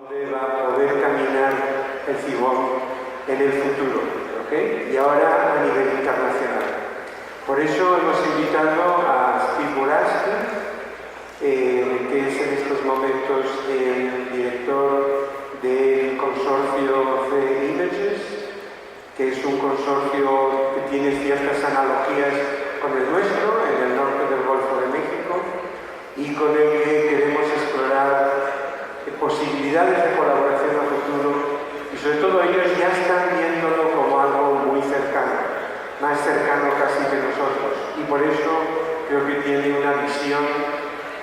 ¿Dónde va a poder caminar el cibón en el futuro? ¿Okay? Y ahora a nivel internacional. Por eso hemos invitado a Steve, que es en estos momentos el director del consorcio de Images, que es un consorcio que tiene ciertas analogías con el nuestro, en el norte del Golfo de México, y con el que queremos explorar posibilidades de colaboración a futuro, y sobre todo ellos ya están viéndolo como algo muy cercano, más cercano casi que nosotros, y por eso creo que tiene una visión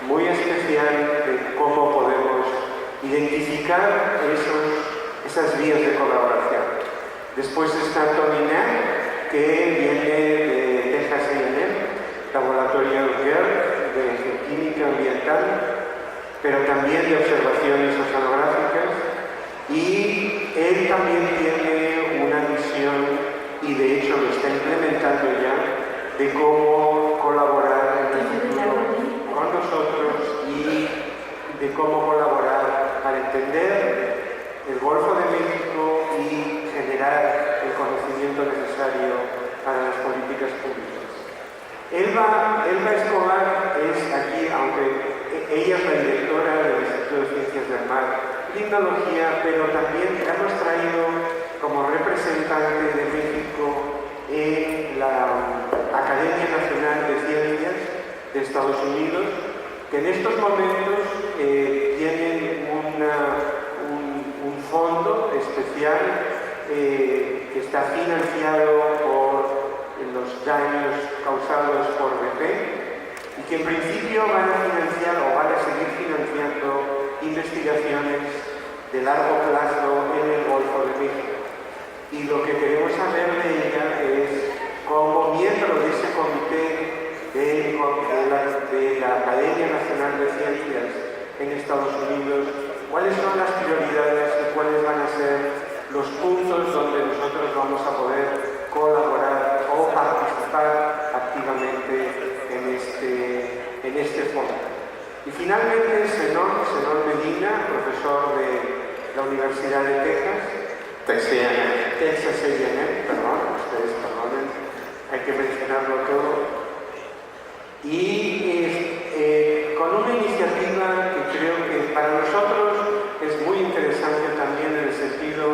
muy especial de cómo podemos identificar esas vías de colaboración. Después está Tony Knapp, que viene de Texas A&M, laboratorio de química ambiental, pero también de observaciones oceanográficas, y él también tiene una visión, y de hecho lo está implementando ya, de cómo colaborar en el futuro con nosotros y de cómo colaborar para entender el Golfo de México y generar el conocimiento necesario para las políticas públicas. Elba Escobar es aquí, aunque ella es la directora del Instituto de Ciencias del Mar, Limnología, pero también la hemos traído como representante de México en la Academia Nacional de Ciencias de Estados Unidos, que en estos momentos tienen un fondo especial que está financiado por los daños causados por BP, y que en principio van a financiar o van a seguir financiando investigaciones de largo plazo en el Golfo de México. Y lo que queremos saber de ella es como miembro de ese comité de la Academia Nacional de Ciencias en Estados Unidos, cuáles son las prioridades y cuáles van a ser los puntos donde nosotros vamos a poder colaborar o participar activamente en este foro. Y finalmente Zenón Medina, profesor de la Universidad de Texas A&M, perdón, ustedes perdonen, hay que mencionarlo todo, y con una iniciativa que creo que para nosotros es muy interesante también en el sentido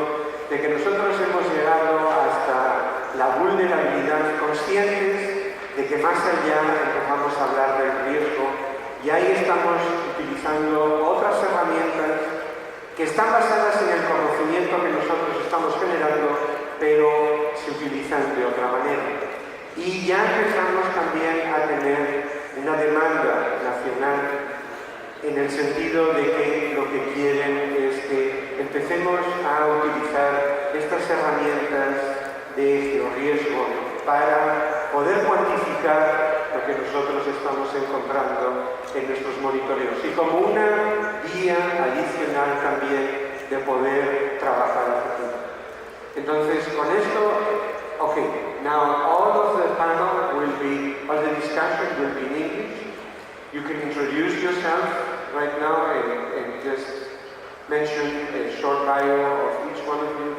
de que nosotros hemos llegado hasta la vulnerabilidad, conscientes de que más allá empezamos a hablar del riesgo, y ahí estamos utilizando otras herramientas que están basadas en el conocimiento que nosotros estamos generando, pero se utilizan de otra manera. Y ya empezamos también a tener una demanda nacional en el sentido de que lo que quieren es que empecemos a utilizar estas herramientas de riesgo para poder cuantificar lo que nosotros estamos encontrando en nuestros monitoreos y como una vía adicional también de poder trabajar a futuro. Entonces, con esto, okay, now all of the panel will be, all the discussion will be in English. You can introduce yourself right now and just mention a short bio of each one of you,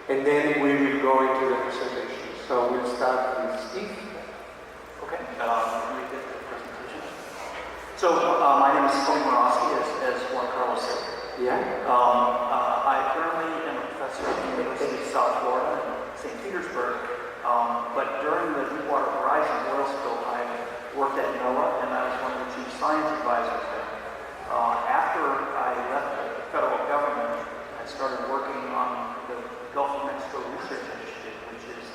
and then we will go into the presentation. So we'll start with Steve. Okay, let me get the presentation. So my name is Tony Morosky, as Juan Carlos said. Yeah. I currently am a professor at the University of South Florida in St. Petersburg, but during the Deepwater Horizon oil spill, I worked at NOAA, and I was one of the chief science advisors there. After I left the federal government, I started working on the Gulf of Mexico Research Initiative, which is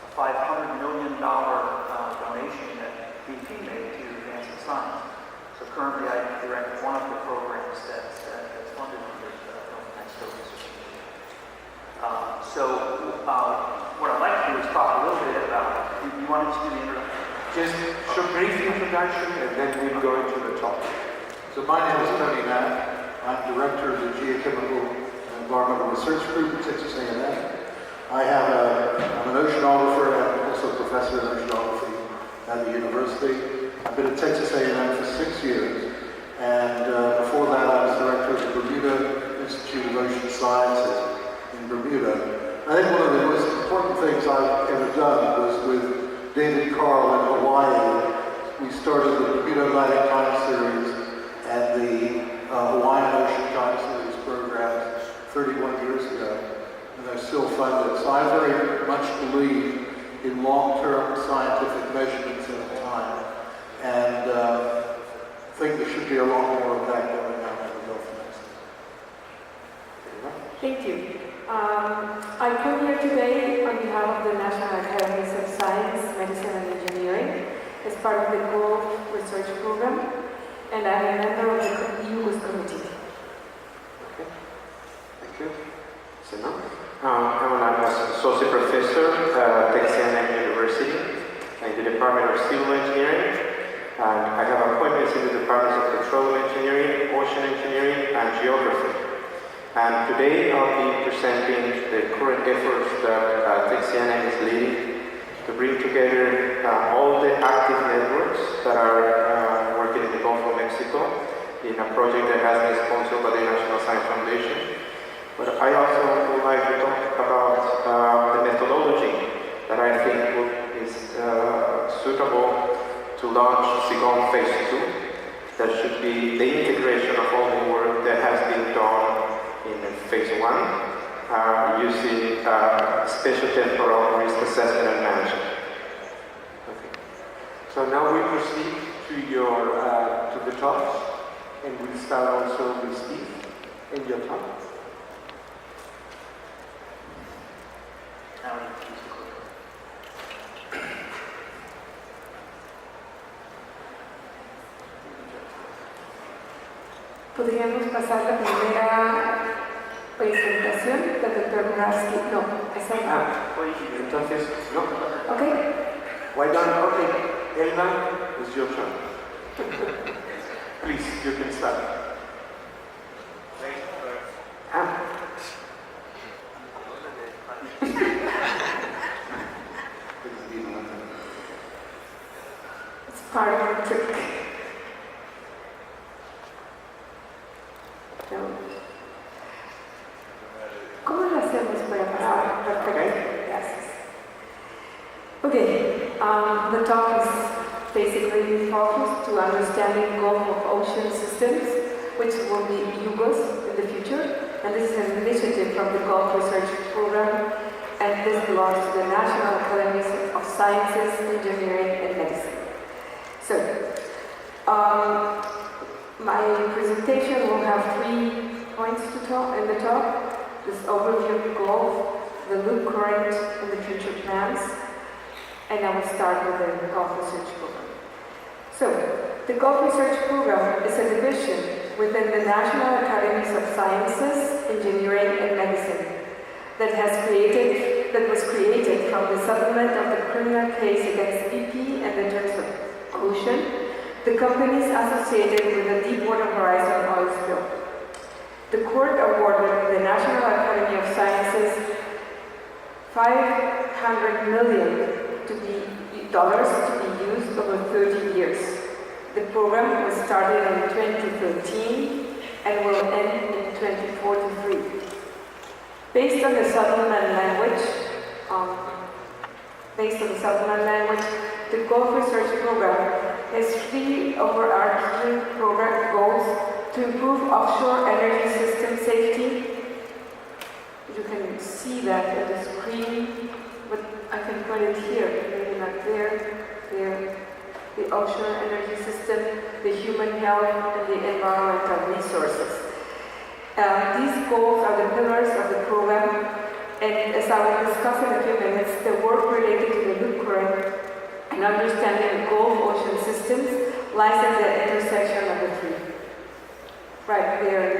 a $500 million donation that BP made to advance the science. So currently I direct one of the programs that's funded under the Gulf of Mexico Research Initiative. What I'd like to do is talk a little bit about, you wanted to do the introduction? Just a brief introduction and then we'll go into the topic. So my name is Tony Knapp. I'm director of the Geochemical and Environmental Research Group at Texas A&M. I'm an oceanographer and I'm also a professor in oceanography at the university. I've been at Texas A&M for 6 years, and before that I was director of the Bermuda Institute I think one of the most important things I've ever done was with David Carl in Hawaii. We started the Bermuda Atlantic Time Series and the Hawaiian Ocean Time Series programs 31 years ago, and they're still funded. So I very much believe in long-term scientific measurements of time, and think there should be a lot more of that going on in the Gulf of Mexico. Thank you. I come here today on behalf of the National Academies of Science, Medicine and Engineering as part of the Golf Research Program, and I'm a member of the UGOS committee. Okay, thank you. Sena? I'm an associate professor at Texas University in the Department of Civil Engineering, and I have appointments in the Departments of Petroleum Engineering, Ocean Engineering, and Geography. And today I'll be presenting the current efforts that Texas is leading to bring together all the active networks that are working in the Gulf of Mexico in a project that has been sponsored by the National Science Foundation. But I also would like to talk about the methodology that I think is suitable to launch xico Phase 2. That should be the integration of all the work that has been done in Phase 1 using spatial temporal risk assessment and management. Okay. So now we proceed to the talks, and we'll start also with Steve in your talk. Podríamos pasar la primera presentación del Dr. Murawski. No, esa no. Entonces, no. Okay. Why don't, okay, Elna, it's your turn. Please, you can start. It's part of the trick. ¿Cómo lo hacemos para pasar? Perfecto. Gracias. Okay, the talk is basically focused to understanding Gulf of Ocean systems, which will be UGOS in the future, and this is an initiative from the Gulf Research Program, and this belongs to the National Academies of Sciences, Engineering, and Medicine. So, my presentation will have 3 points to talk in the talk. This overview of the Gulf, the loop current, and the future plans. And I will start with the Gulf Research Program. So, the Gulf Research Program is a division within the National Academies of Sciences, Engineering, and Medicine that was created from the settlement of the criminal case against BP and the Turks of Ocean, the companies associated with the Deepwater Horizon oil spill. The court awarded the National Academy of Sciences $500 million to be used over 30 years. The program was started in 2013 and will end in 2043. Based on the settlement language, the Gulf Research Program has 3 overarching program goals to improve offshore energy system safety. You can see that on the screen, but I can put it here, maybe not there. The offshore energy system, the human health, and the environmental resources. These goals are the pillars of the program, and as I will discuss in a few minutes, the work related to the loop current and understanding the Gulf Ocean systems lies at the intersection of the 3. Right there.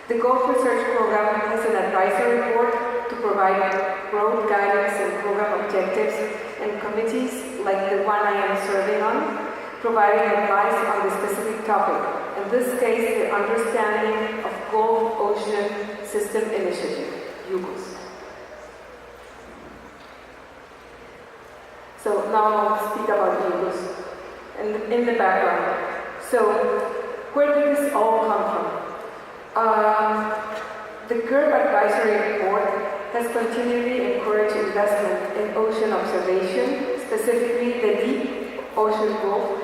The Gulf Research Program has an advisory board to provide broad guidance and program objectives, and committees like the one I am serving on, providing advice on the specific topic. In this case, the understanding of Gulf Ocean System Initiative, UGOS. So now I'll speak about UGOS in the background. So where did this all come from? The CURB Advisory Board has continually encouraged investment in ocean observation, specifically the deep ocean Gulf,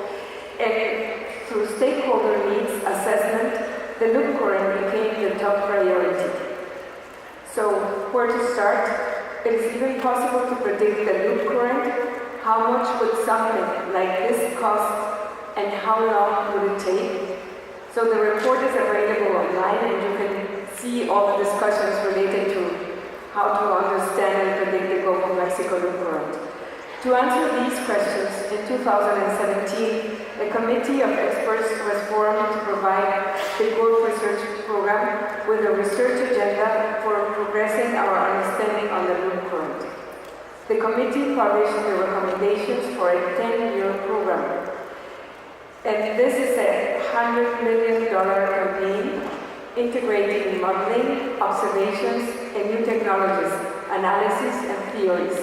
and through stakeholder needs assessment, the loop current became the top priority. So, where to start? It is even possible to predict the loop current. How much would something like this cost and how long would it take? So the report is available online and you can see all the discussions related to how to understand and predict the Gulf of Mexico loop current. To answer these questions, in 2017, a committee of experts was formed to provide the Gulf Research Program with a research agenda for progressing our understanding on the loop current. The committee published the recommendations for a 10-year program. And this is a $100 million campaign integrating modeling, observations, and new technologies, analysis, and theories.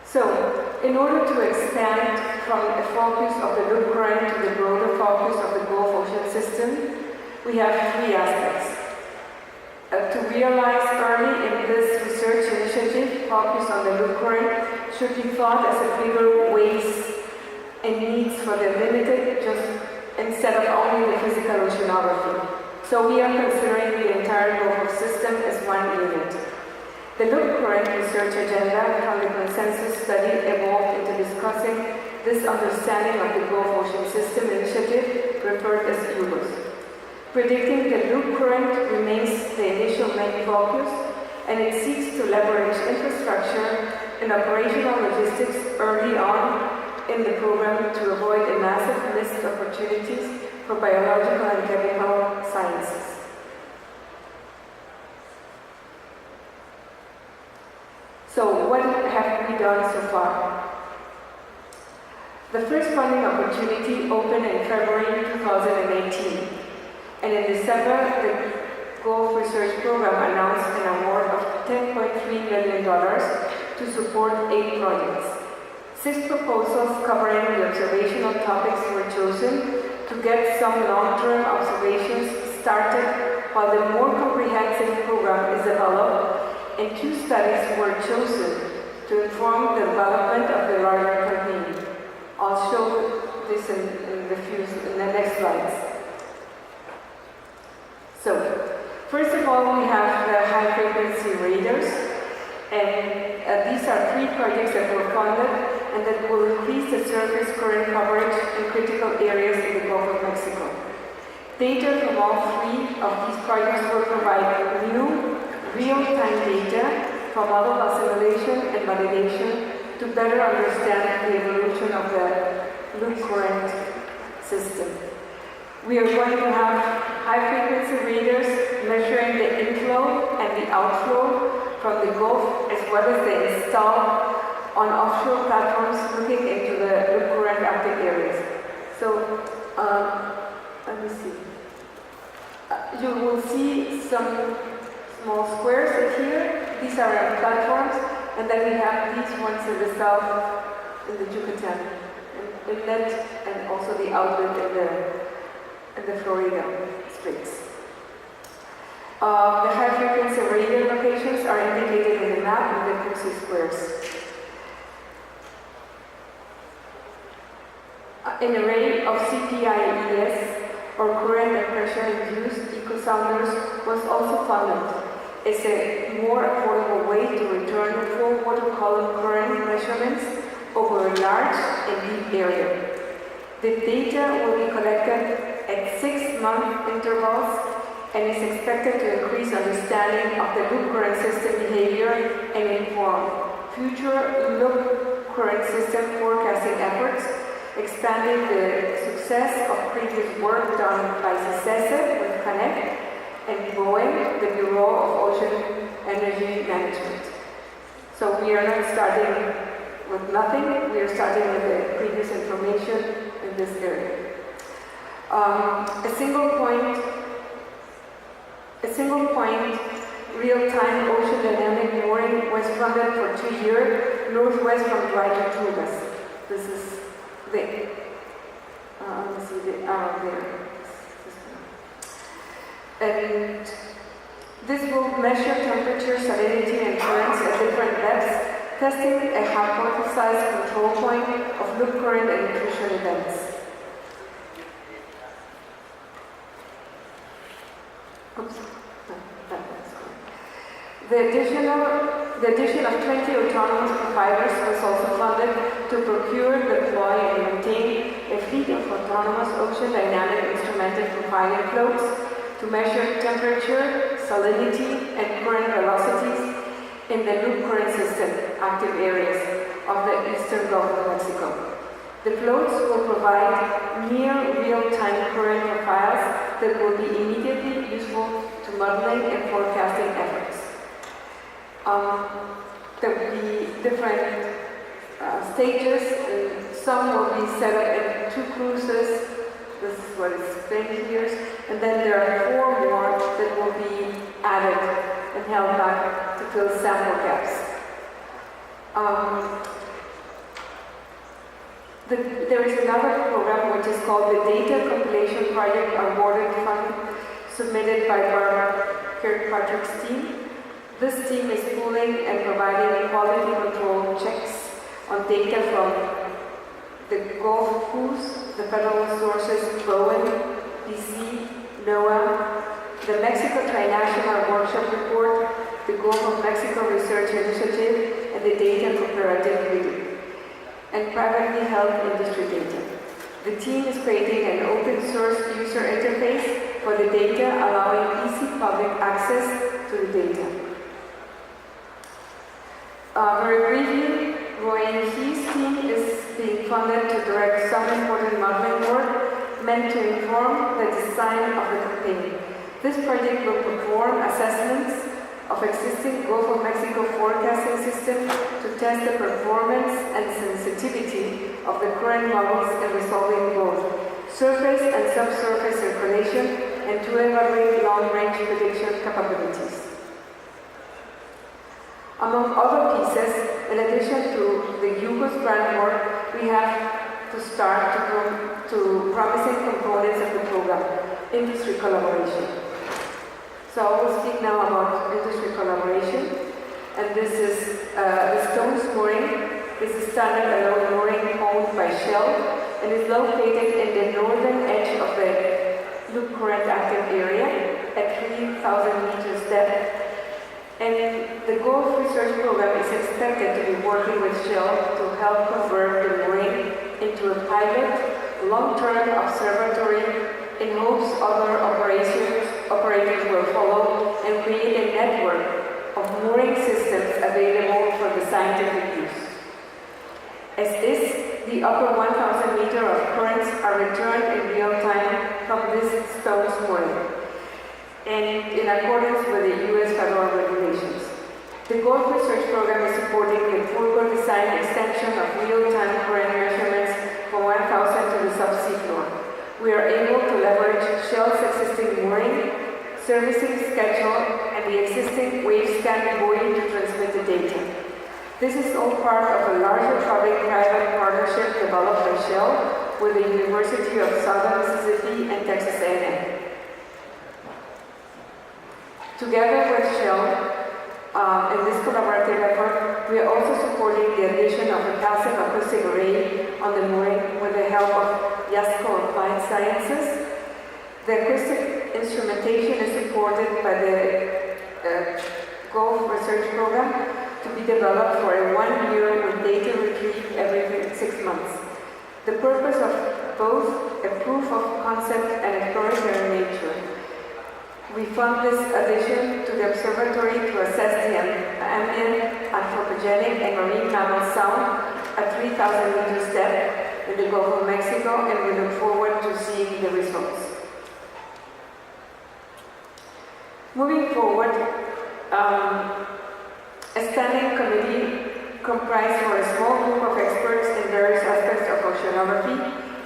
So, in order to expand from a focus of the loop current to the broader focus of the Gulf Ocean system, we have three aspects. To realize early in this research initiative, focus on the loop current should be thought as a bigger ways and needs for the limited, just instead of only the physical oceanography. So we are considering the entire Golfo system as one unit. The loop current research agenda from the consensus study evolved into discussing this understanding of the Gulf Ocean System initiative referred as ULOS. Predicting the loop current remains the initial main focus, and it seeks to leverage infrastructure and operational logistics early on in the program to avoid a massive missed opportunities for biological and chemical sciences. So, what have we done so far? The first funding opportunity opened in February 2018. And in December, the Gulf Research Program announced an award of $10.3 million to support 8 projects. 6 proposals covering the observational topics were chosen to get some long-term observations started while the more comprehensive program is developed, and 2 studies were chosen to inform the development of the larger campaign. I'll show this in the next slides. So, first of all, we have the high-frequency radars, and these are 3 projects that were funded and that will increase the surface current coverage in critical areas in the Gulf of Mexico. Data from all 3 of these projects will provide new, real-time data for model assimilation and validation to better understand the evolution of the loop current system. We are going to have high-frequency radars measuring the inflow and the outflow from the Gulf, as well as the installed on offshore platforms looking into the loop current active areas. So, let me see. You will see some small squares here. These are our platforms, and then we have these ones in the south, in the Yucatan, inlet, and also the outlet in the Florida Straits. The high-frequency radar locations are indicated in the map with the pixel squares. An array of CPIES, or current and pressure-induced echo-sounders, was also funded. It's a more affordable way to return full water column current measurements over a large and deep area. The data will be collected at 6-month intervals and is expected to increase understanding of the loop current system behavior and inform future loop current system forecasting efforts, expanding the success of previous work done by CICESE with CONNECT and BOEM, the Bureau of Ocean Energy Management. So we are not starting with nothing, we are starting with the previous information in this area. A single point real-time ocean dynamic mooring was funded for 2 years northwest from Dry Tortugas. This is the, let me see the arrow there. And this will measure temperature, salinity, and currents at different depths, testing a hypothesized control point of loop current and intrusion events. Oops. The addition of 20 autonomous providers was also funded to procure, deploy, and maintain a fleet of autonomous ocean dynamic instrumented profiling floats to measure temperature, salinity, and current velocities in the loop current system active areas of the eastern Gulf of Mexico. The floats will provide near real-time current profiles that will be immediately useful to modeling and forecasting efforts. There will be different stages, and some will be set up in 2 cruises. This is what is explained here. And then there are 4 more that will be added and held back to fill sample gaps. There is another program which is called the Data Compilation Project Awarded Fund, submitted by Barbara Kirkpatrick's team. This team is pooling and providing quality control checks on data from the Gulf Cruise, the federal sources Bowen, DC, NOAA, the Mexico Trinational Workshop Report, the Gulf of Mexico Research Initiative, and the Data Cooperative Review, and privately held industry data. The team is creating an open source user interface for the data, allowing easy public access to the data. Very briefly, Roy and He's team is being funded to direct some important modeling work meant to inform the design of the campaign. This project will perform assessments of existing Gulf of Mexico forecasting system to test the performance and sensitivity of the current models in resolving both surface and subsurface circulation, and to evaluate long-range prediction capabilities. Among other pieces, in addition to the UGOS grant work, we have to start to promising components of the program, industry collaboration. So I will speak now about industry collaboration, and this is the Stones mooring. This is standard-alone mooring owned by Shell, and is located in the northern edge of the loop current active area at 3,000 meters depth. And the Gulf Research Program is expected to be working with Shell to help convert the mooring into a pilot, long-term observatory in hopes other operators will follow and create a network of mooring systems available for the scientific use. As is, the upper 1,000 meters of currents are returned in real time from this Stones mooring, and in accordance with the U.S. federal regulations. The Gulf Research Program is supporting the further design extension of real-time current measurements from 1,000 to the subsea floor. We are able to leverage Shell's existing mooring, servicing schedule, and the existing wave scan buoy to transmit the data. This is all part of a larger public-private partnership developed by Shell with the University of Southern Mississippi and Texas A&M. Together with Shell, in this collaborative effort, we are also supporting the addition of a calcium acoustic array on the mooring with the help of xico Applied Sciences. The acoustic instrumentation is supported by the Gulf Research Program to be developed for a 1 year with data retrieved every 6 months. The purpose of both a proof of concept and exploratory nature. We fund this addition to the observatory to assess the ambient, anthropogenic, and marine mammal sound at 3,000 meters depth in the Gulf of Mexico, and we look forward to seeing the results. Moving forward, a standing committee comprised for a small group of experts in various aspects of oceanography,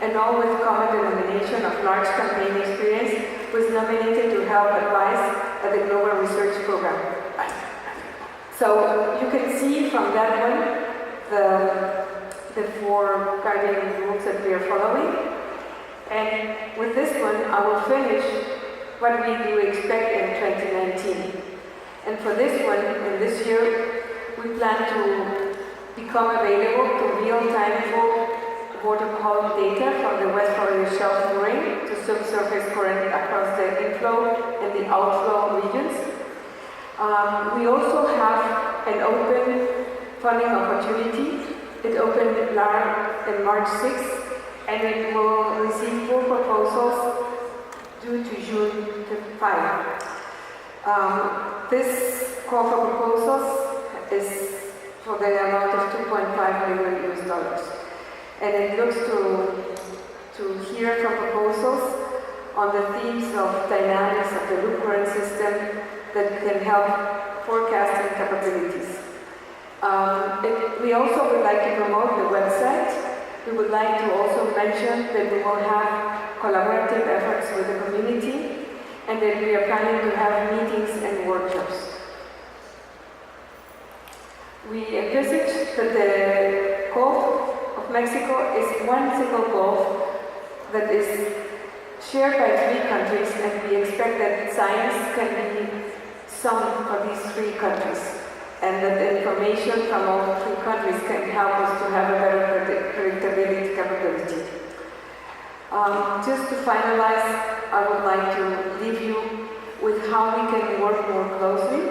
and all with common denomination of large campaign experience, was nominated to help advise at the Global Research Program. So you can see from that one the 4 guiding rules that we are following. And with this one, I will finish what we do expect in 2019. And for this one, in this year, we plan to become available to real-time water quality data from the West Florida Shelf Moraine to subsurface current across the inflow and the outflow regions. We also have an open funding opportunity. It opened in March 6th, and it will receive 4 proposals due to June 5. This call for proposals is for the amount of $2.5 million US. And it looks to hear from proposals on the themes of dynamics of the loop current system that can help forecasting capabilities. We also would like to promote the website. We would like to also mention that we will have collaborative efforts with the community and that we are planning to have meetings and workshops. We envisage that the Gulf of Mexico is one single Gulf that is shared by 3 countries, and we expect that science can be summed for these 3 countries, and that the information from all 3 countries can help us to have a better predictability capability. Just to finalize, I would like to leave you with how we can work more closely.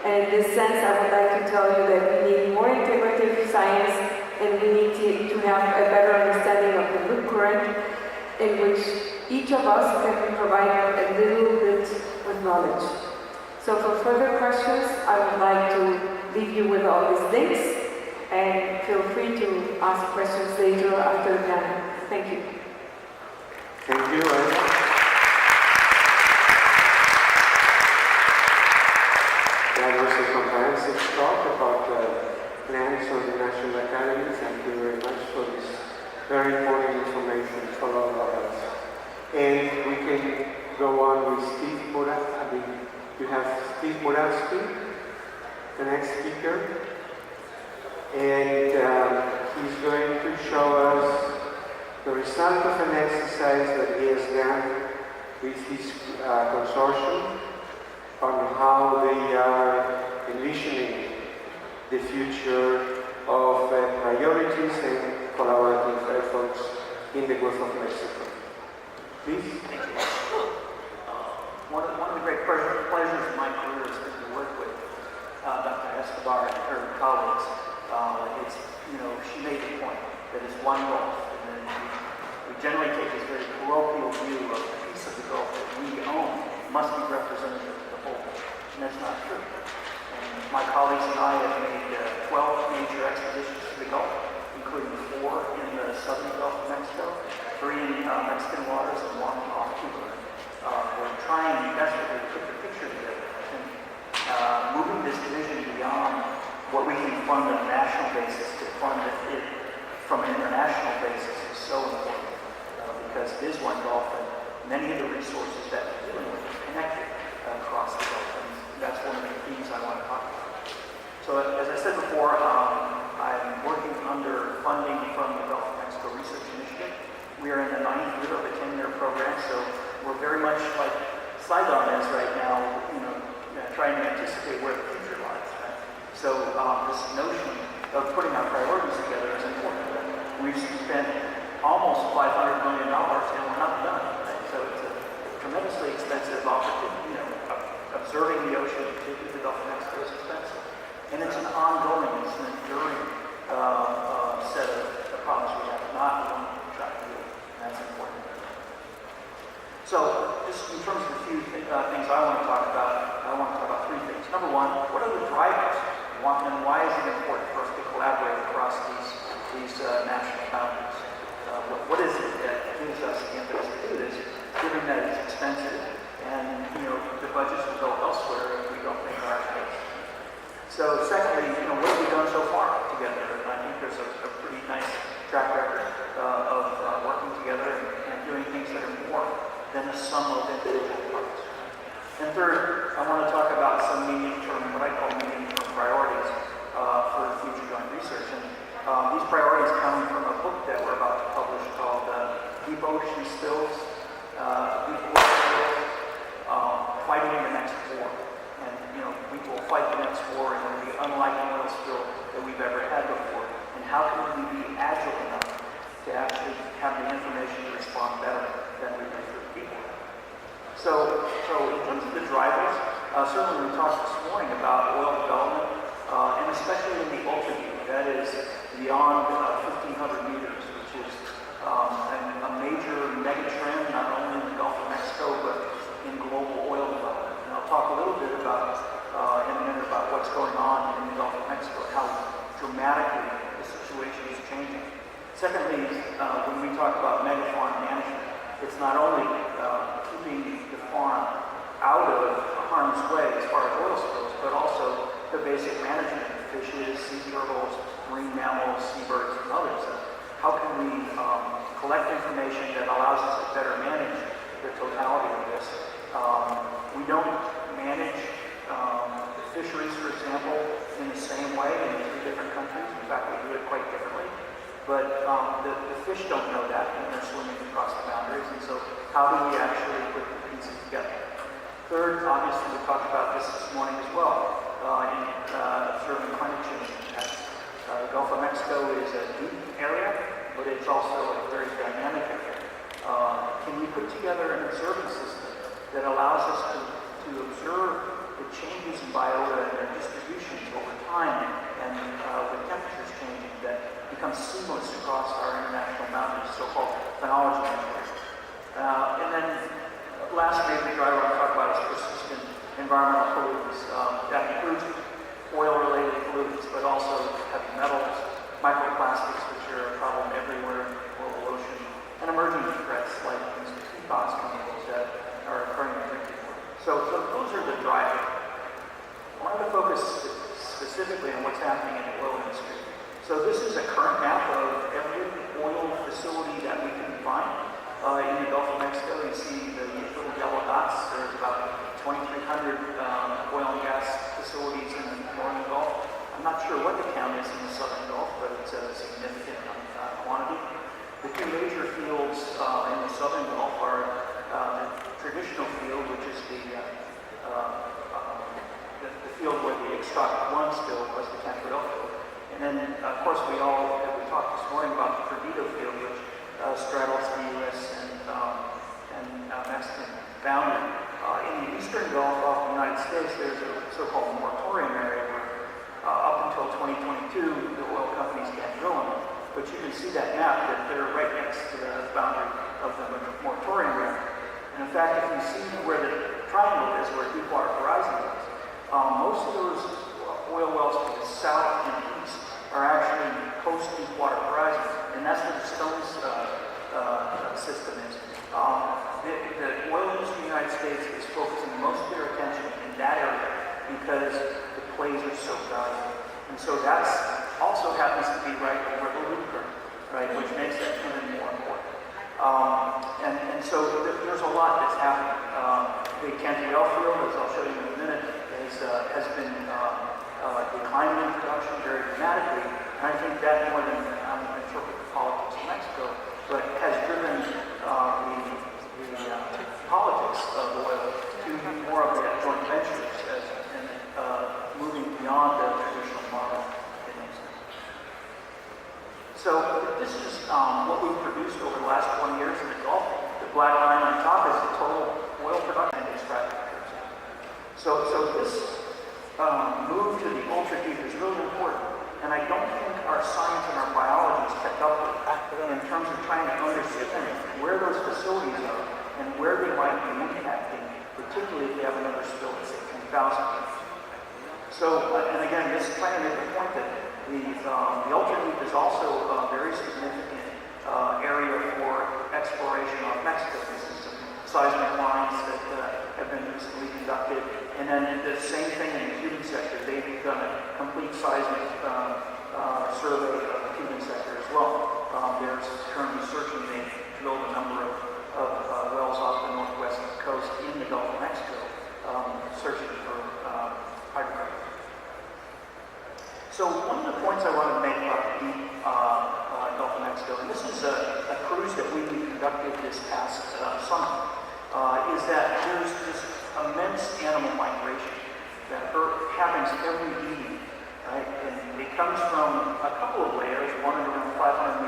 And in this sense, I would like to tell you that we need more integrative science, and we need to have a better understanding of the loop current, in which each of us can provide a little bit of knowledge. So for further questions, I would like to leave you with all these links, and feel free to ask questions later after the panel. Thank you. Thank you, Ana. That was a comprehensive talk about the plans of the National Academy. Thank you very much for this very important information for all of us. And we can go on with Steve Murat. You have Steve Muratsky, the next speaker. And he's going to show us the result of an exercise that he has done with his consortium on how they are envisioning the future of priorities and collaborative efforts in the Gulf of Mexico. Please. Thank you. One of the great pleasures of my career has been to work with Dr. Escobar and her colleagues. She made the point that it's one Gulf, and then we generally take this very parochial view of the piece of the Gulf that we own must be representative of the whole, and that's not true. And my colleagues and I have made 12 major expeditions to the Gulf, including 4 in the southern Gulf of Mexico, 3 in Mexican waters, and 1 off Cuba. We're trying desperately to put the picture together. And moving this vision beyond what we can fund on a national basis to fund it from an international basis is so important, because it is one Gulf, and many of the resources that we're dealing with are connected across the Gulf, and that's one of the themes I want to talk about. So as I said before, I'm working under funding from the Gulf of Mexico Research Initiative. We are in the 9th year of a 10-year program, so we're very much like Saigon is right now, trying to anticipate where the future lies. Right? So this notion of putting our priorities together is important. We've spent almost $500 million and we're not done. Right? So it's a tremendously expensive opportunity. Observing the ocean, particularly the Gulf of Mexico, is expensive. And it's an ongoing, it's an enduring set of problems we have, not one shot to do. And that's important. So, just in terms of a few things I want to talk about, I want to talk about 3 things. Number 1, what are the drivers, and why is it important for us to collaborate across these national boundaries? What is it that gives us the impetus to do this, given that it's expensive and the budgets will go elsewhere if we don't make our space? So, secondly, what have we done so far together? And I think there's a pretty nice track record of working together and doing things that are more than a sum of individual parts. And third, I want to talk about some medium-term, what I call medium-term priorities for future joint research. And these priorities come from a book that we're about to publish called Deep Ocean Spills, Deep Ocean Spills, agile enough to actually have the information to respond better than we do for people. So in terms of the drivers, certainly we talked this morning about oil development, and especially in the ultra deep, that is beyond 1,500 meters, which is a major mega trend, not only in the Gulf of Mexico, but in global oil development. And I'll talk a little bit about, in a minute, about what's going on in the Gulf of Mexico, how dramatically the situation is changing. Secondly, when we talk about mega farm management, it's not only keeping the farm out of harm's way as far as oil spills, but also the basic management of fishes, sea turtles, marine mammals, seabirds, and others. How can we collect information that allows us to better manage the totality of this? We don't manage the fisheries, for example, in the same way in 3 different countries. In fact, we do it quite differently. But the fish don't know that when they're swimming across the boundaries, and so how do we actually put the pieces together? Third, obviously, we talked about this morning as well, in observing climate change impacts. The Gulf of Mexico is a deep area, but it's also a very dynamic area. Can we put together an observance system that allows us to observe the changes in biota and their distributions over time, and with temperatures changing, that becomes seamless across our international boundaries, so-called phenology networks. And then last major driver I'll talk about is persistent environmental pollutants. That includes oil-related pollutants, but also heavy metals, microplastics, which are a problem everywhere in the global ocean, and emerging threats like these PFAS chemicals that are occurring in drinking water. So those are the drivers. I wanted to focus specifically on what's happening in the oil industry. So this is a current map of every oil facility that we can find in the Gulf of Mexico. You see the little yellow dots. There's about 2,300 oil and gas facilities in the northern Gulf. I'm not sure what the count is in the southern Gulf, but it's a significant quantity. The 2 major fields in the southern Gulf are the traditional field, which is the field where the Extract 1 spill was, the Cantarell field. And then, of course, we talked this morning about the Perdido field, which straddles the U.S. and Mexican boundary. In the eastern Gulf off the United States, there's a so-called moratorium area where up until 2022, the oil companies can't drill them. But you can see that map that they're right next to the boundary of the moratorium area. And in fact, if you see where the triangle is, where Deepwater Horizon is, most of those oil wells to the south and east are actually post-Deepwater Horizon, and that's where the Stones system is. The oil industry in the United States is focusing most of their attention in that area because the plays are so valuable. And so that's also happens to be right over the loop curve, right, which makes that even more important. And so there's a lot that's happening. The Cantarell field, as I'll show you in a minute, has been declining in production very dramatically, and I think that more than interpret the politics of Mexico, but has driven the politics of oil to more of the joint ventures and moving beyond the traditional model. So this is what we've produced over the last 20 years in the Gulf. The black line on top is the total oil production and extraction. So this move to the ultra deep is really important, and I don't think our science and our biology has kept up with it in terms of trying to understand where those facilities are and where they might be impacting, particularly if they have another spill at say 10,000 meters. So, and again, this is trying to make the point that the ultra deep is also a very significant area for exploration off Mexico. This is some seismic lines that have been recently conducted. And then the same thing in the Cuban sector. They've done a complete seismic survey of the Cuban sector as well. There's currently searching. They drilled a number of wells off the northwest coast in the Gulf of Mexico, searching for hydrocarbons. So one of the points I wanted to make about the deep Gulf of Mexico, and this is a cruise that we conducted this past summer, is that there's this immense animal migration that happens every evening, right? And it comes from a couple of layers, one at around 500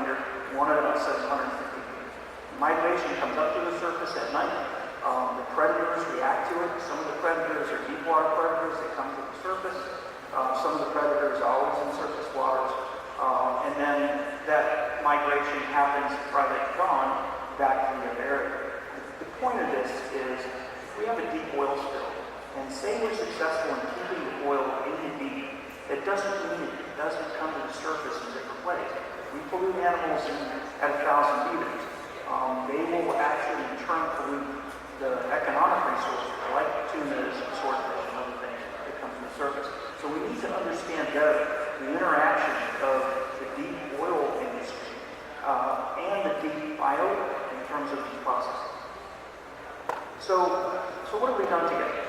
migration happens private dawn back to the other area. The point of this is if we have a deep oil spill, and say we're successful in keeping the oil in the deep, it doesn't mean it doesn't come to the surface in different ways. We pollute animals at 1,000 meters. They will actually in turn pollute the economic resources like tunas, swordfish, and other things that come to the surface. So we need to understand better the interaction of the deep oil industry and the deep biota in terms of these processes. So what have we done together?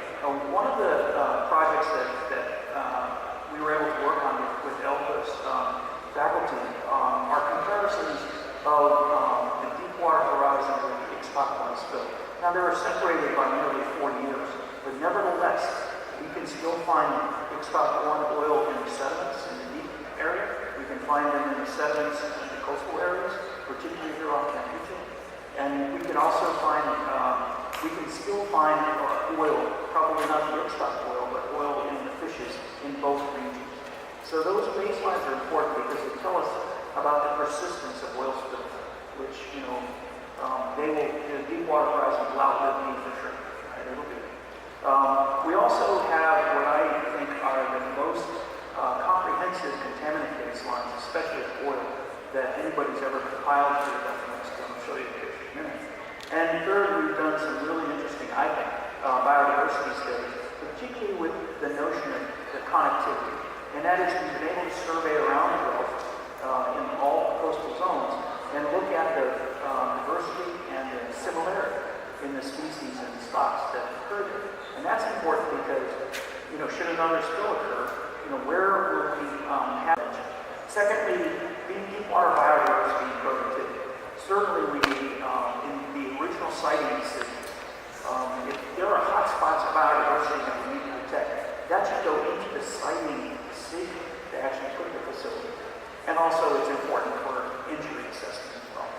One of the projects that we were able to work on with ELPA's faculty are comparisons of the Deepwater Horizon and the Ixtac-1 spill. Now, they were separated by nearly 4 years, but nevertheless, we can still find Ixtac-1 oil in the sediments in the deep area. We can find them in the sediments in the coastal areas, particularly here off Campeche. And we can also find, we can still find oil, probably not the Ixtac oil, but oil in the fishes in both regions. So those baselines are important because they tell us about the persistence of oil spills, which, the Deepwater Horizon will outlive me for sure. Right? It'll do. We also have what I think are the most comprehensive contaminant baselines, especially oil, that anybody's ever compiled to the documents. I'll show you a picture in a minute. And third, we've done some really interesting, I think, biodiversity studies, particularly with the notion of the connectivity. And that is we've been able to survey around the Gulf in all coastal zones and look at the diversity and the similarity in the species and the stocks that occur there. And that's important because, should another spill occur, where will we have it? Secondly, deepwater biodiversity and productivity. Certainly we, in the original siting decision, if there are hot spots of biodiversity that we need to protect, that should go into the siting decision to actually put the facility. And also it's important for injury assessment as well.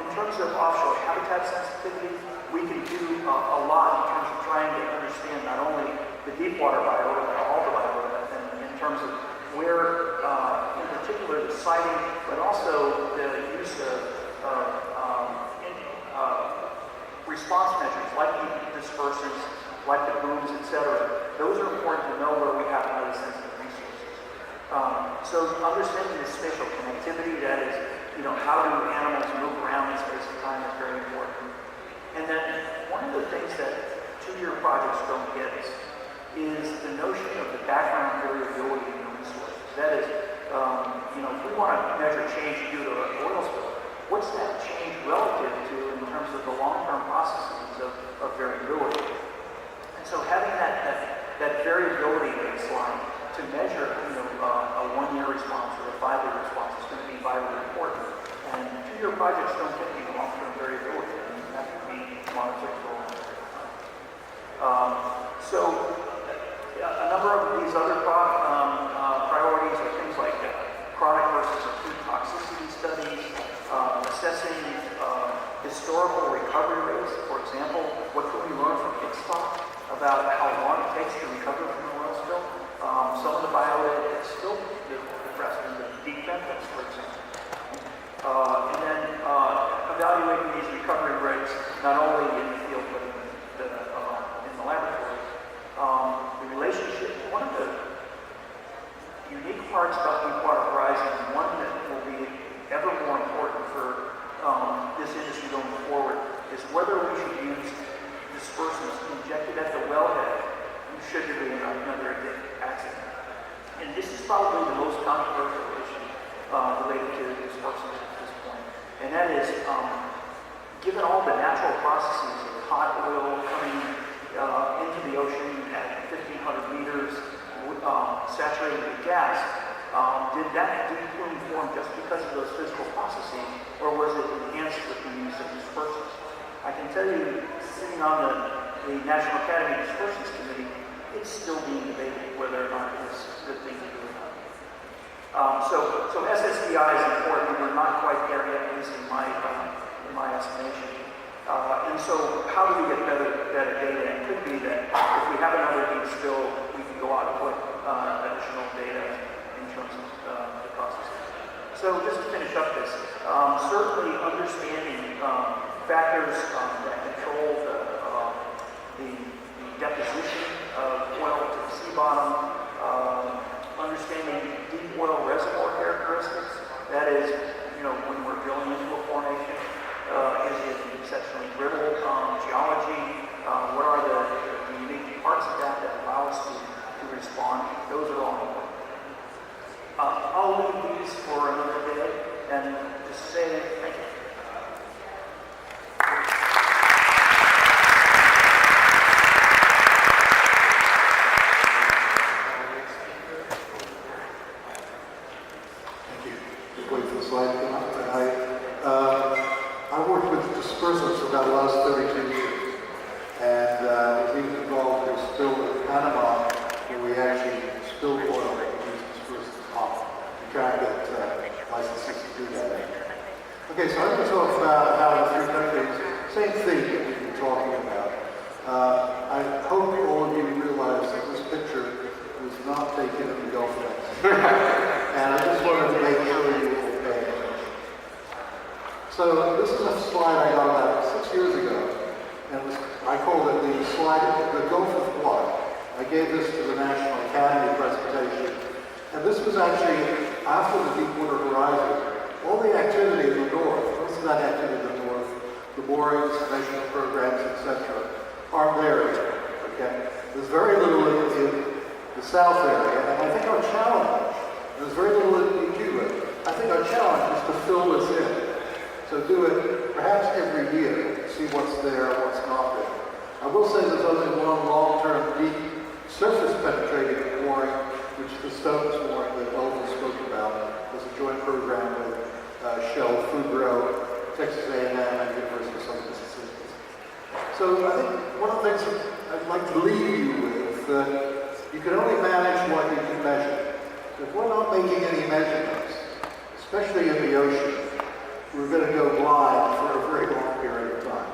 In terms of offshore habitat sensitivity, we can do a lot in terms of trying to understand not only the deepwater biota, but all the biota, and in terms of where, in particular, the siting, but also the use of response measures like the dispersants, like the booms, etc. Those are important to know where we have highly sensitive resources. So understanding the spatial connectivity, that is, how do animals move around in space and time is very important. And then one of the things that two-year projects don't get is the notion of the background variability in the resources. That is, if we want to measure change due to an oil spill, what's that change relative to in terms of the long-term processes of variability? And so having that variability baseline to measure, a one-year response or a 5-year response is going to be vitally important. And two-year projects don't get any long-term variability. And that can be monitored for a long period of time. So a number of these other priorities are things like chronic versus acute toxicity studies, assessing historical recovery rates. For example, what can we learn from Ixtac about how long it takes to recover from an oil spill? Some of the biota is still depressed in the deep benthos, for example. And then evaluating these recovery rates not only in the field but in the laboratory. The relationship, one of the unique parts about Deepwater Horizon, and one that will be ever more important for this industry going forward, is whether we should use dispersants injected at the wellhead should there be another accident. And this is probably the most controversial issue related to dispersants at this point. And that is, given all the natural processes of hot oil coming into the ocean at 1,500 meters, saturated with gas, did that deep plume form just because of those physical processes, or was it enhanced with the use of dispersants? I can tell you, sitting on the National Academy Dispersants Committee, it's still being debated whether or not it's a good thing to do or not. So SSDI is important. We're not quite there yet, at least in my estimation. And so how do we get better data? It could be that if we have another deep spill, we can go out and put additional data in terms of the processes. So just to finish up this, certainly understanding factors that control the deposition of oil to the sea bottom, understanding deep oil reservoir characteristics. That is, when we're drilling into a formation, is it exceptionally brittle geology? What are the unique parts of that allow us to respond? Those are all important. I'll leave these for another day and just say thank you. Just wait for the slide to come up. I worked with Esfuerzos for about the last 32 years, and was even involved in a spill in Panama where we actually spilled oil and used Esfuerzos off to try and get licenses to do that. Okay, so I'm going to talk about how the three countries, same thing that we've been talking about. I hope all of you realize that this picture was not taken in the Gulf of Mexico. And I just wanted to make sure you all pay attention. So this is a slide I got about 6 years ago, and I called it the slide, the Gulf of What. I gave this to the National Academy presentation, and this was actually after the Deepwater Horizon. All the activity in the north, most of that activity in the north, the borings, measurement programs, etc., aren't there yet. Okay? There's very little in the south area, and I think our challenge, there's very little in Cuba. I think our challenge is to fill this in. So do it perhaps every year, see what's there, what's not there. I will say there's only one long-term deep surface penetrating boring, which the Stones boring that Golfo spoke about. There's a joint program with Shell, Fugro, Texas A&M, and University of Southern Mississippi. So I think one of the things I'd like to leave you with, that you can only manage what you can measure. If we're not making any measurements, especially in the ocean, we're going to go blind for a very long period of time.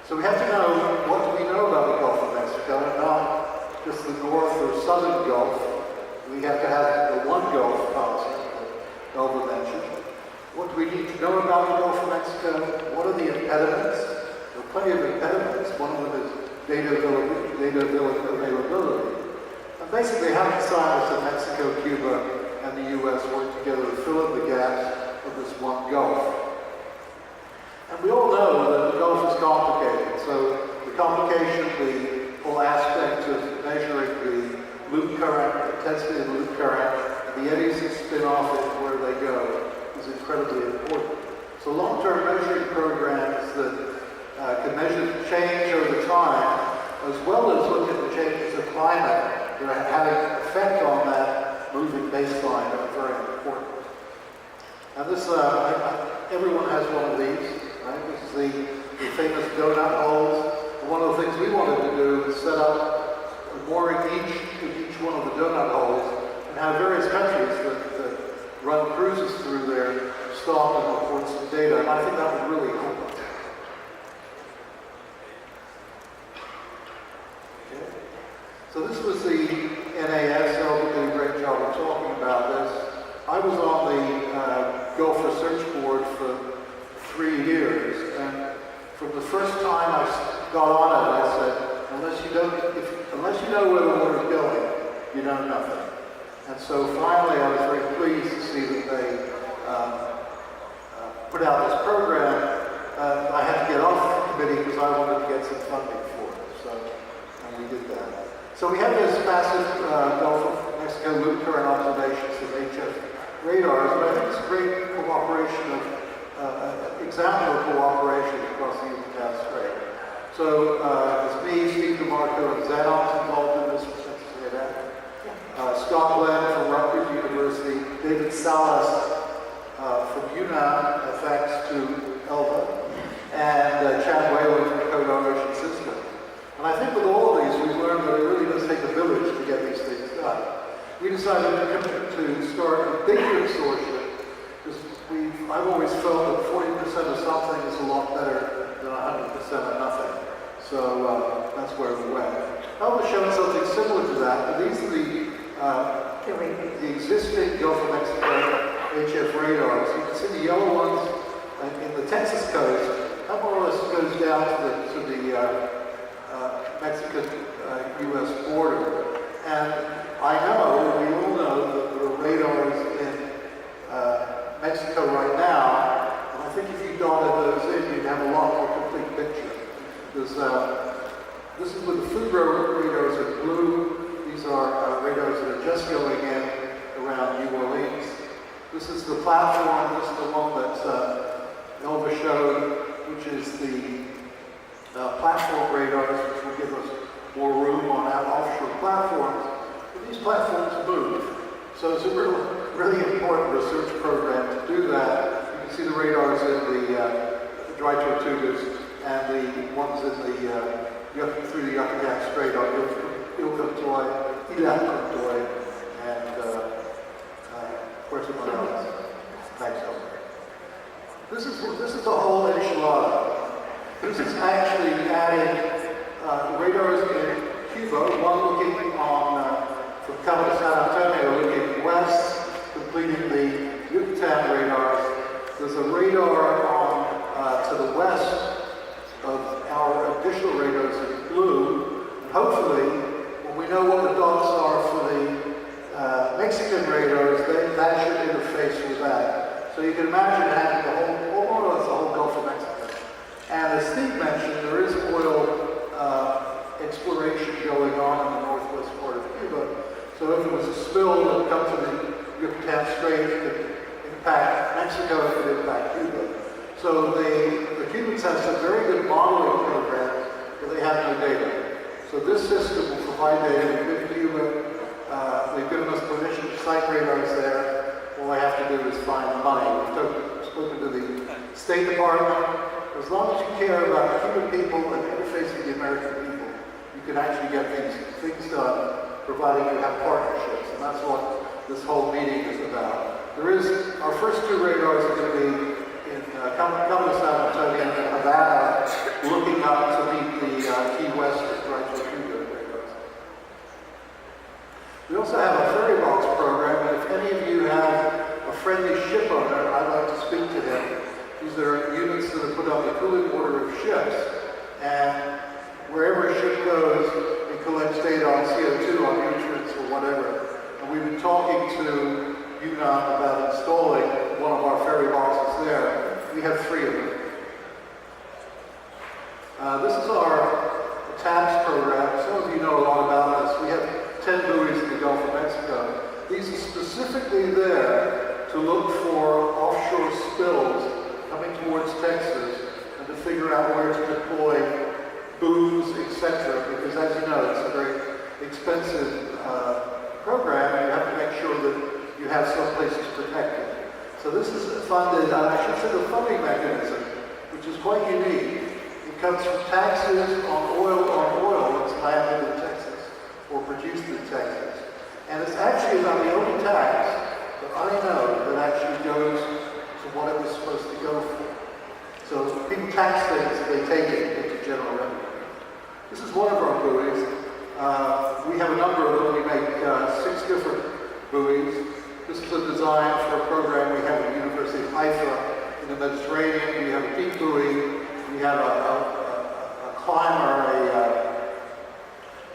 So we have to know what do we know about the Gulf of Mexico, and not just the North or Southern Gulf. We have to have the one Gulf policy that Elva mentioned. What do we need to know about the Gulf of Mexico? What are the impediments? There are plenty of impediments. One of them is data availability. And basically, how can scientists in Mexico, Cuba, and the U.S. work together to fill in the gaps of this one Gulf? And we all know that the Gulf is complicated. So the complication, the whole aspect of measuring the loop current, the intensity of the loop current, the eddies that spin off it and where they go, is incredibly important. So long-term measuring programs that can measure change over time, as well as look at the changes of climate that are having an effect on that moving baseline, are very important. And this, everyone has one of these, right? This is the famous donut holes. And one of the things we wanted to do is set up a mooring each one of the donut holes and have various countries that run cruises through there, stop and report some data. And I think that would really help us. Okay. So this was the NAS. Elva did a great job of talking about this. I was on the Gulf Research Board for 3 years, and from the first time I got on it, I said, unless you know where the water is going, you know nothing. And so finally, I was very pleased to see that they put out this program. I had to get off the committee because I wanted to get some funding for it. So, and we did that. So we have this massive Gulf of Mexico loop current observations of HF radars, but I think it's a great cooperation example of cooperation across the Yucatan Strait. So it's me, Steve DeMarco, and Zanon's involved in this, which I should say that. Scott Glenn from Rutgers University, David Salas from UNAM, thanks to Elva, and Chad Whalen from Code Ocean Systems. And I think with all of these, we've learned that it really does take a village to get these things done. We decided to start a big consortium, because I've always felt that 40% of something is a lot better than 100% of nothing. So that's where we went. Elva's shown something similar to that, but these are the existing Gulf of Mexico HF radars. You can see the yellow ones in the Texas coast. That more or less goes down to the Mexican-U.S. border. And I know, we all know, that there are radars in Mexico right now. And I think if you dotted those in, you'd have a lot more complete picture. Because this is with the food radars in blue. These are radars that are just going in around New Orleans. This is the platform. This is the one that Elva showed, which is the platform radars, which will give us more room on our offshore platforms. But these platforms move. So it's a really important research program to do that. You can see the radars in the dry tortugas and the ones in the through the Yucatan Strait on Ilcaptoy, Ilacaptoy, and Puerto Morales. Thanks, Elmer. This is a whole enchilada. This is actually adding radars in Cuba, one looking on from Cabo de San Antonio, looking west, completing the Yucatan radars. There's a radar on to the west of our additional radars in blue. And hopefully, when we know what the dots are for the Mexican radars, that should interface with that. So you can imagine having the whole Gulf of Mexico. And as Steve mentioned, there is oil exploration going on in the northwest part of Cuba. So if it was a spill that would come to the Yucatan Strait, it could impact Mexico, it could impact Cuba. So the Cubans have some very good modeling programs, but they have no data. So this system will provide data. We've given Cuba, they've given us permission to site radars there. All I have to do is find the money. We've spoken to the State Department. As long as you care about the Cuban people and interfacing the American people, you can actually get things done, providing you have partnerships. And that's what this whole meeting is about. Our first two radars are going to be in Cabo de San Antonio and Havana, looking up to meet the Key West dry tortuga radars. We also have a ferry box program, and if any of you have a friendly ship owner, I'd like to speak to him. These are units that are put on the cooling water of ships, and wherever a ship goes, it collects data on CO2, on nutrients, or whatever. And we've been talking to UNAM about installing one of our ferry boxes there. We have 3 of them. This is our TAPS program. Some of you know a lot about this. We have 10 buoys in the Gulf of Mexico. These are specifically there to look for offshore spills coming towards Texas and to figure out where to deploy booms, etc. Because as you know, it's a very expensive program, and you have to make sure that you have some places protected. So this is funded, I should say the funding mechanism, which is quite unique. It comes from taxes on oil that's landed in Texas or produced in Texas. And it's actually about the only tax that I know that actually goes to what it was supposed to go for. So people tax things, they take it into general revenue. This is one of our buoys. We have a number of them. We make 6 different buoys. This is a design for a program we have at the University of Haifa in the Mediterranean. We have a peak buoy. We have a climber, a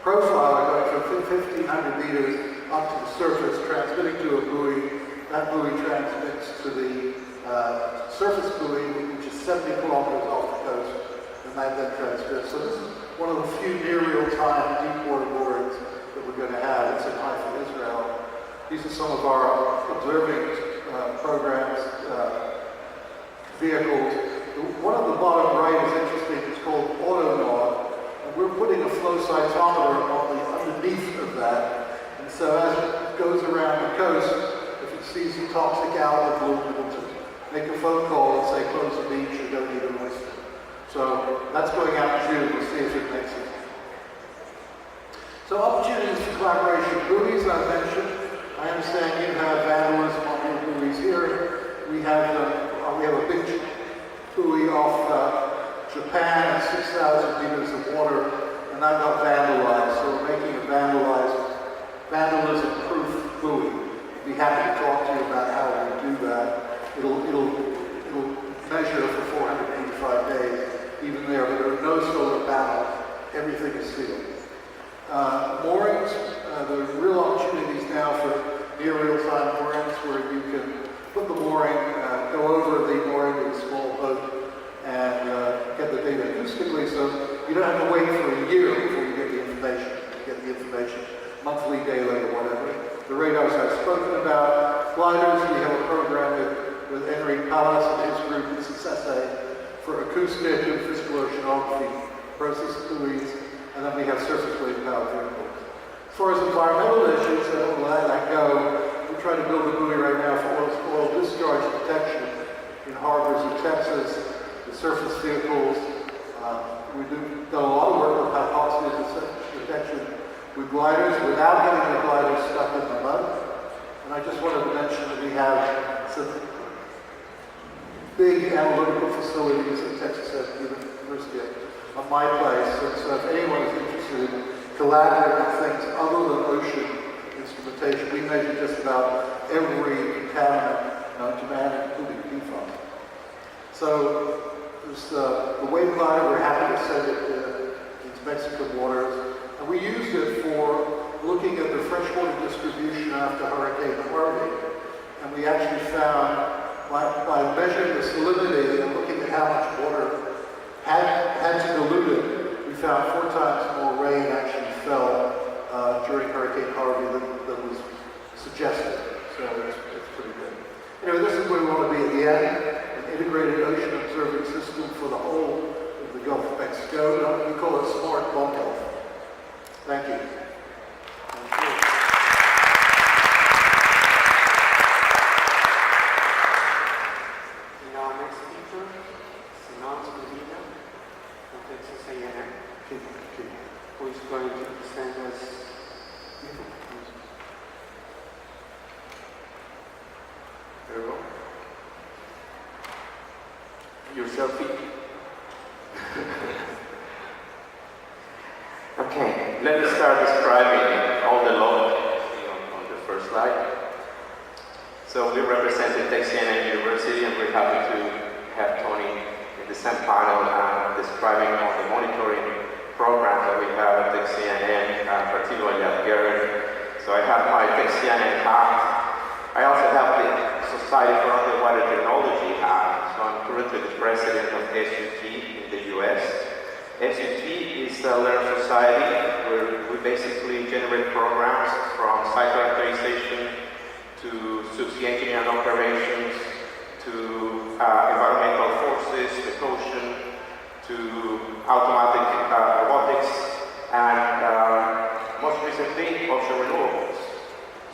profile going from 1,500 meters up to the surface, transmitting to a buoy. That buoy transmits to the surface buoy, which is 70 kilometers off the coast, and that then transmits. So this is one of the few near real-time deep water moorings that we're going to have. It's in Haifa, Israel. These are some of our observing programs, vehicles. One of the bottom right is interesting. It's called AutoNaut, and we're putting a flow cytometer on the underneath of that. And so as it goes around the coast, if it sees a toxic algal bloom, it will make a phone call and say close the beach or don't eat an oyster. So that's going out in June. We'll see if it makes it. So opportunities for collaboration. Buoys, I mentioned. I understand you have vandalism on your buoys here. We have a big buoy off Japan at 6,000 meters of water, and that got vandalized. So we're making a vandalism-proof buoy. I'd be happy to talk to you about how we do that. everything is sealed. Moorings, there are real opportunities now for near real-time moorings where you can put the mooring, go over the mooring with a small boat and get the data acoustically, so you don't have to wait for a year before you get the information. You get the information monthly, daily, or whatever. The radars I've spoken about. Gliders, we have a program with Henry Palas and his group in CSSA for acoustic and physical oceanography process buoys, and then we have surface wave powered vehicles. As far as environmental issues, I don't let that go. We're trying to build a buoy right now for oil discharge detection in harbors in Texas, the surface vehicles. We've done a lot of work with hypoxia detection with gliders without getting the gliders stuck in the mud. And I just wanted to mention that we have some big analytical facilities at Texas University on my place. So if anyone is interested in collaborating with things other than ocean instrumentation, we measure just about every contaminant known to man, including PFAS. So there's the wave glider, we're happy to send it into Mexican waters. And we used it for looking at the freshwater distribution after Hurricane Harvey. And we actually found, by measuring the salinity and looking at how much water had to dilute it, we found 4 times more rain actually fell during Hurricane Harvey than was suggested. So it's pretty good. Anyway, this is where we want to be at the end, an integrated ocean observing system for the whole of the Gulf of Mexico. We call it Smart Bulk Health. Thank you. Who is going to present us? Very well. Your selfie. Okay, let me start describing all the law on the first slide. So we represent the Texas University, and we're happy to have Tony in the same panel describing all the monitoring programs that we have at TechCNN, particularly at Garrett. So I have my TechCNN hat. I also have the Society for Underwater Technology hat. So I'm currently the president of SUT in the US. SUT is a learner society where we basically generate programs from site characterization to subsea engineering operations to environmental forces, the ocean, to automatic robotics, and most recently, offshore renewables.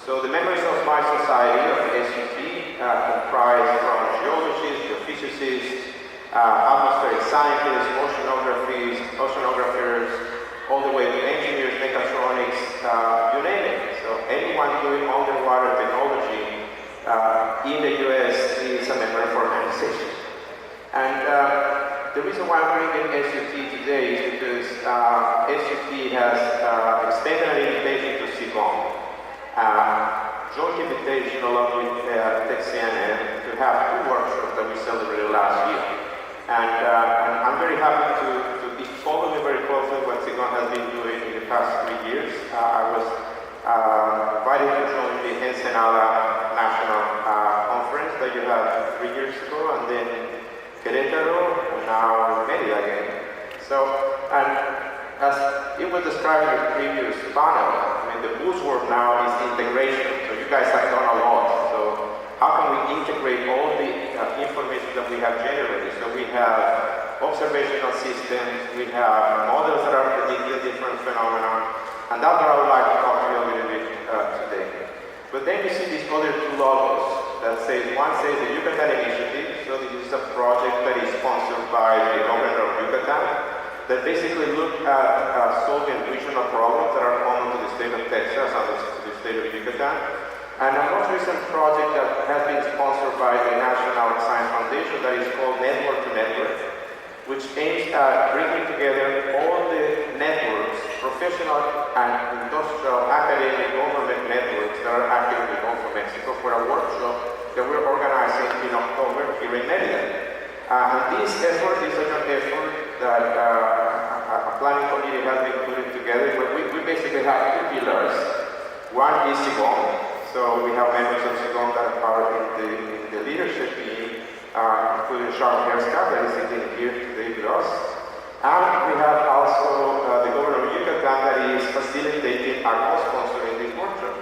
So the members of my society, of SUT, comprise from geologists, geophysicists, atmospheric scientists, oceanographers, all the way to engineers, mechatronics, you name it. So anyone doing underwater technology in the US is a member of our organization. And the reason why I'm bringing SUT today is because SUT has extended an invitation to CBOM, joint invitation along with TechCNN to have 2 workshops that we celebrated last year. And I'm very happy to be following very closely what CBOM has been doing in the past 3 years. I was invited to join the Ensenada National Conference that you had 3 years ago, and then Querétaro, and now Mérida again. So, and as it was described in the previous panel, I mean, the buzzword now is integration. So you guys have done a lot. So how can we integrate all the information that we have generated? So we have observational systems, we have models that are predicting different phenomena, and that's what I would like to talk to you a little bit today. But then you see these other 2 logos that say, one says the Yucatan Initiative. So this is a project that is sponsored by the governor of Yucatan that basically look at solving regional problems that are common to the state of Texas and to the state of Yucatan. And a most recent project that has been sponsored by the National Science Foundation that is called Network to Network, which aims at bringing together all the networks, professional and industrial, academic, government networks that are active in the Gulf of Mexico for a workshop that we're organizing in October here in Mérida. And this effort is an effort that a planning committee has been putting together. But we basically have 2 pillars. One is xico. So we have members of xico that are part in the leadership team, including Charles Herska, that is sitting here today with us. And we have also the governor of Yucatan that is facilitating and co-sponsoring this workshop.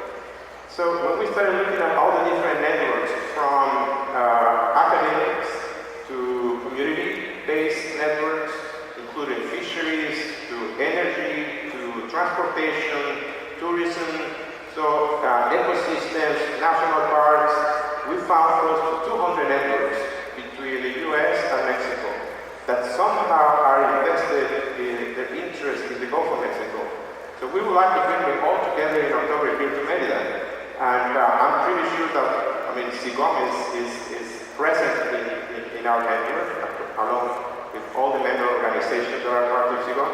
So when we started looking at all the different networks, from academics to community-based networks, including fisheries, to energy, to transportation, tourism, so ecosystems, national parks, we found close to 200 networks between the US and Mexico that somehow are invested in their interest in the Gulf of Mexico. So we would like to bring them all together in October here to Merida. And I'm pretty sure that, xico is present in our network, along with all the member organizations that are part of xico.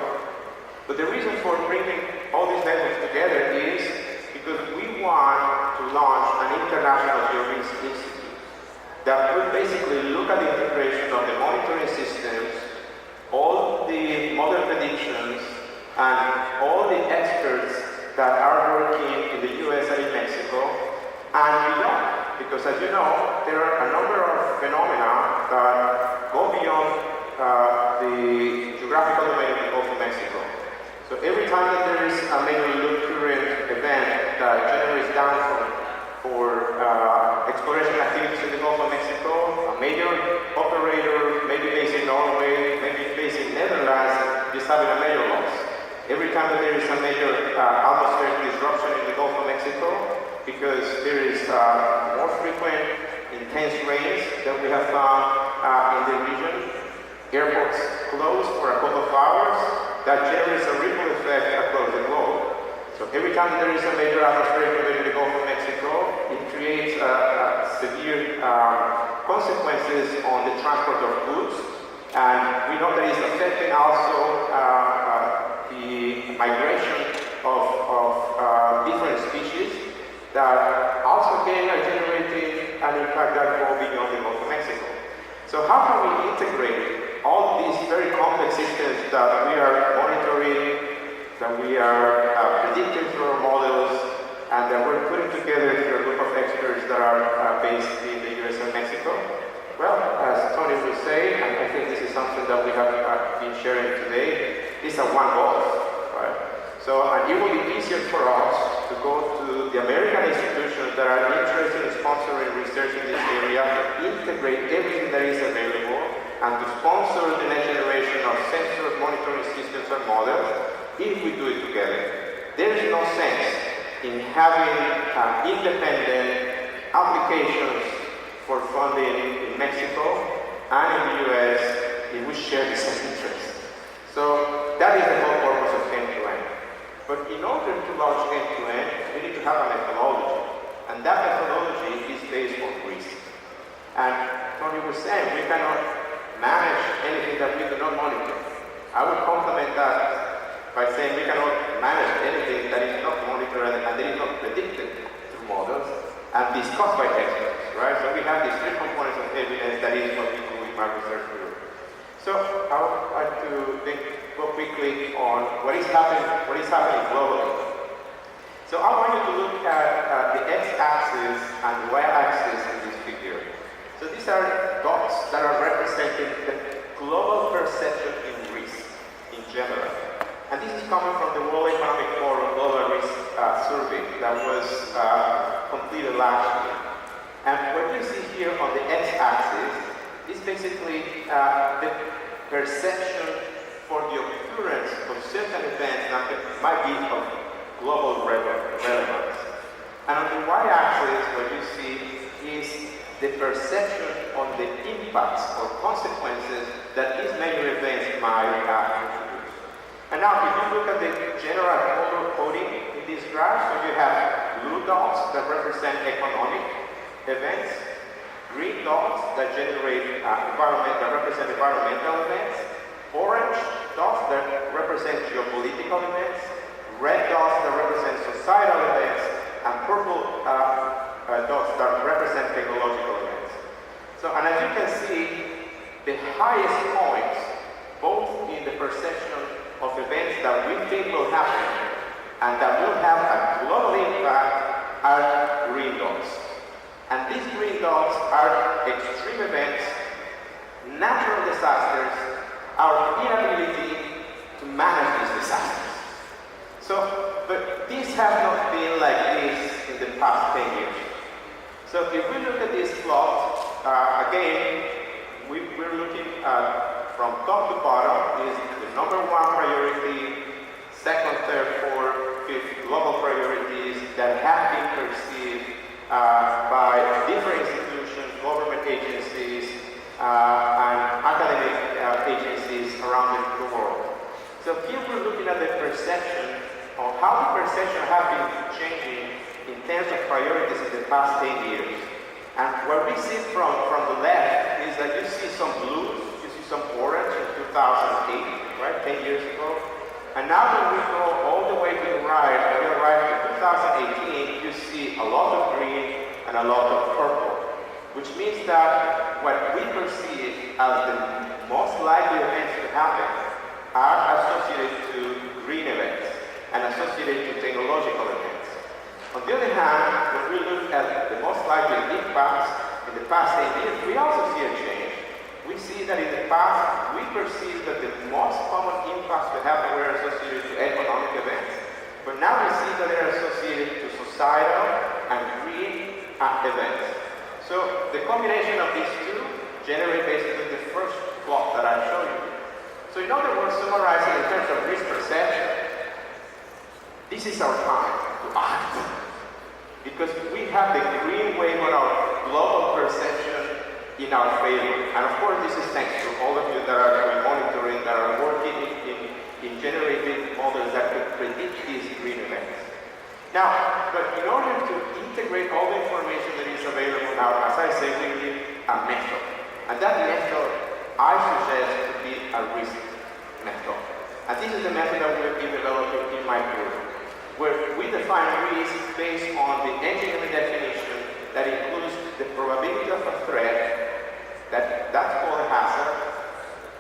But the reason for bringing all these networks together is because we want to launch an international geophysics institute that will basically look at the integration of the monitoring systems, all the model predictions, and all the experts that are working in the US and in Mexico, and beyond. Because as you know, there are a number of phenomena that go beyond the geographical domain of the Gulf of Mexico. So every time that there is a major loop current event that generates downfall for exploration activities in the Gulf of Mexico, a major operator, maybe based in Norway, maybe based in Netherlands, is having a major loss. Every time that there is a major atmospheric disruption in the Gulf of Mexico, because there is more frequent, intense rains that we have found in the region, airports closed for a couple of hours, that generates a ripple effect across the globe. So every time that there is a major atmospheric event in the Gulf of Mexico, it creates severe consequences on the transport of goods, and we know that it's affecting also the migration of different species that also again are generating an impact that go beyond the Gulf of Mexico. So how can we integrate all these very complex systems that we are monitoring, that we are predicting through our models, and that we're putting together through a group of experts that are based in the US and Mexico? Well, as Tony was saying, and I think this is something that we have been sharing today, it's a one goal, right? So it will be easier for us to go to the American institutions that are interested in sponsoring research in this area, integrate everything that is available, and to sponsor the next generation of sensors, monitoring systems, and models, if we do it together. There is no sense in having independent applications for funding in Mexico and in the US if we share the same interest. So that is the whole purpose of end-to-end. But in order to launch end-to-end, we need to have a methodology. And that methodology is based on risk. And Tony was saying, we cannot manage anything that we do not monitor. I would complement that by saying we cannot manage anything that is not monitored and that is not predicted through models and discussed by experts, right? So we have these 3 components of evidence that is what we do with my research group. So I would like to go quickly on what is happening globally. So I want you to look at the x-axis and the y-axis in this figure. So these are dots that are representing the global perception in risk in general. And this is coming from the World Economic Forum Global Risk Survey that was completed last year. And what you see here on the x-axis is basically the perception for the occurrence of certain events that might be of global relevance. And on the y-axis, what you see is the perception on the impacts or consequences that these major events might introduce. And now, if you look at the general color coding in this graph, so you have blue dots that represent economic events, green dots that represent environmental events, orange dots that represent geopolitical events, red dots that represent societal events, and purple dots that represent technological events. So, and as you can see, the highest points, both in the perception of events that we think will happen and that will have a global impact are green dots. And these green dots are extreme events, natural disasters, our inability to manage these disasters. But these have not been like this in the past 10 years. So if we look at this plot, again, we're looking at from top to bottom is the number one priority, second, third, fourth, fifth global priorities that have been perceived by different institutions, government agencies, and academic agencies around the world. So here we're looking at the perception of how the perception has been changing in terms of priorities in the past 10 years. And what we see from the left is that you see some blues, you see some orange in 2008, right, 10 years ago. And now when we go all the way to the right, when we arrive in 2018, you see a lot of green and a lot of purple, which means that what we perceive as the most likely events to happen are associated to green events and associated to technological events. On the other hand, when we look at the most likely impacts in the past 10 years, we also see a change. We see that in the past, we perceive that the most common impacts we have were associated to economic events, but now we see that they are associated to societal and green events. So the combination of these two generate basically the first plot that I showed you. So in other words, summarizing in terms of risk perception, this is our time to act. Because we have the green wave on our global perception in our favor. And of course, this is thanks to all of you that are doing monitoring, that are working in generating models that could predict these green events. Now, but in order to integrate all the information that is available now, as I say, we need a method. And that method, I suggest to be a risk method. And this is the method that we've been developing in my group, where we define risk based on the engineering definition that includes the probability of a threat, that's called a hazard,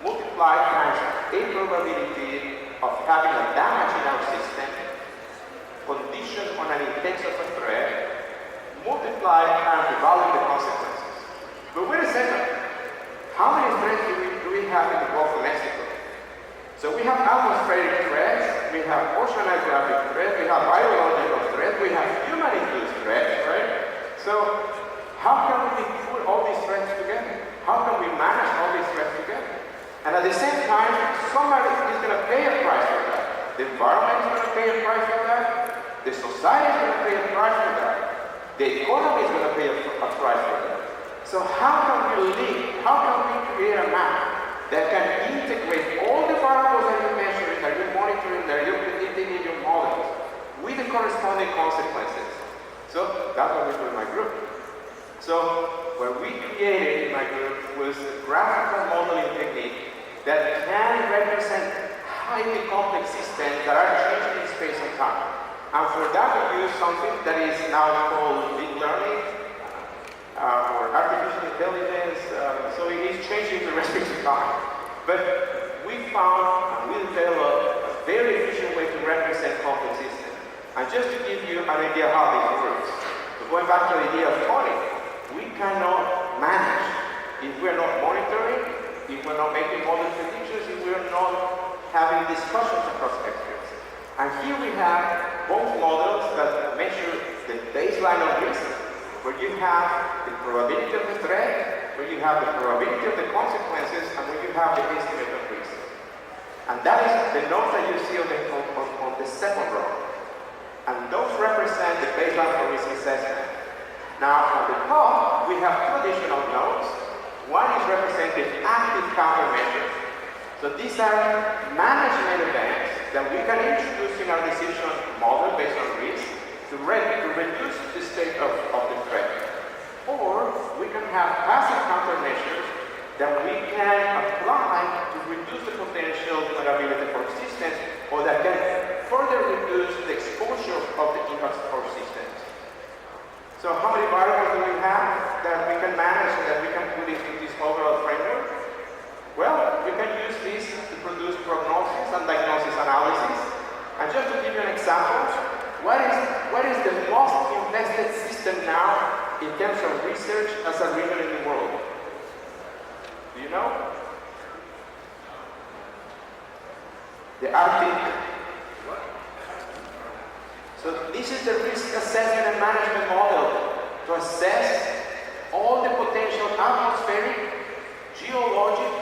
multiplied times a probability of having a damage in our system, conditions on an index of a threat, multiplied times the value of the consequences. But wait a second, how many threats do we have in the Gulf of Mexico? So we have atmospheric threats, we have oceanographic threats, we have biological threats, we have human-induced threats, right? So how can we put all these threats together? How can we manage all these threats together? And at the same time, somebody is going to pay a price for that. The environment is going to pay a price for that. The society is going to pay a price for that. The economy is going to pay a price for that. So how can we link, how can we create a map that can integrate all the variables that you're measuring, that you're monitoring, that you're predicting in your models with the corresponding consequences? So that's what we do in my group. So what we created in my group was a graphical modeling technique that can represent highly complex systems that are changing in space and time. And for that we use something that is now called deep learning or artificial intelligence. So it is changing the respective time. But we found and we developed a very efficient way to represent complex systems. And just to give you an idea how this works, so going back to the idea of money, we cannot manage if we're not monitoring, if we're not making model predictions, if we're not having discussions across experts. And here we have both models that measure the baseline of risk, where you have the probability of the threat, where you have the probability of the consequences, and where you have the estimate of risk. And that is the note that you see on the second row. And those represent the baseline for risk assessment. Now, at the top, we have two additional nodes. One is representing active countermeasures. So these are management events that we can introduce in our decision model based on risk to reduce the state of the threat. Or we can have passive countermeasures that we can apply to reduce the potential vulnerability for systems, or that can further reduce the exposure of the impacts for systems. So how many variables do we have that we can manage and that we can put into this overall framework? Well, we can use this to produce prognosis and diagnosis research as a river in the world. Do you know? The Arctic. So this is the risk assessment and management model to assess all the potential atmospheric, geologic,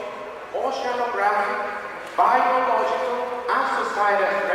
oceanographic, biological, and societal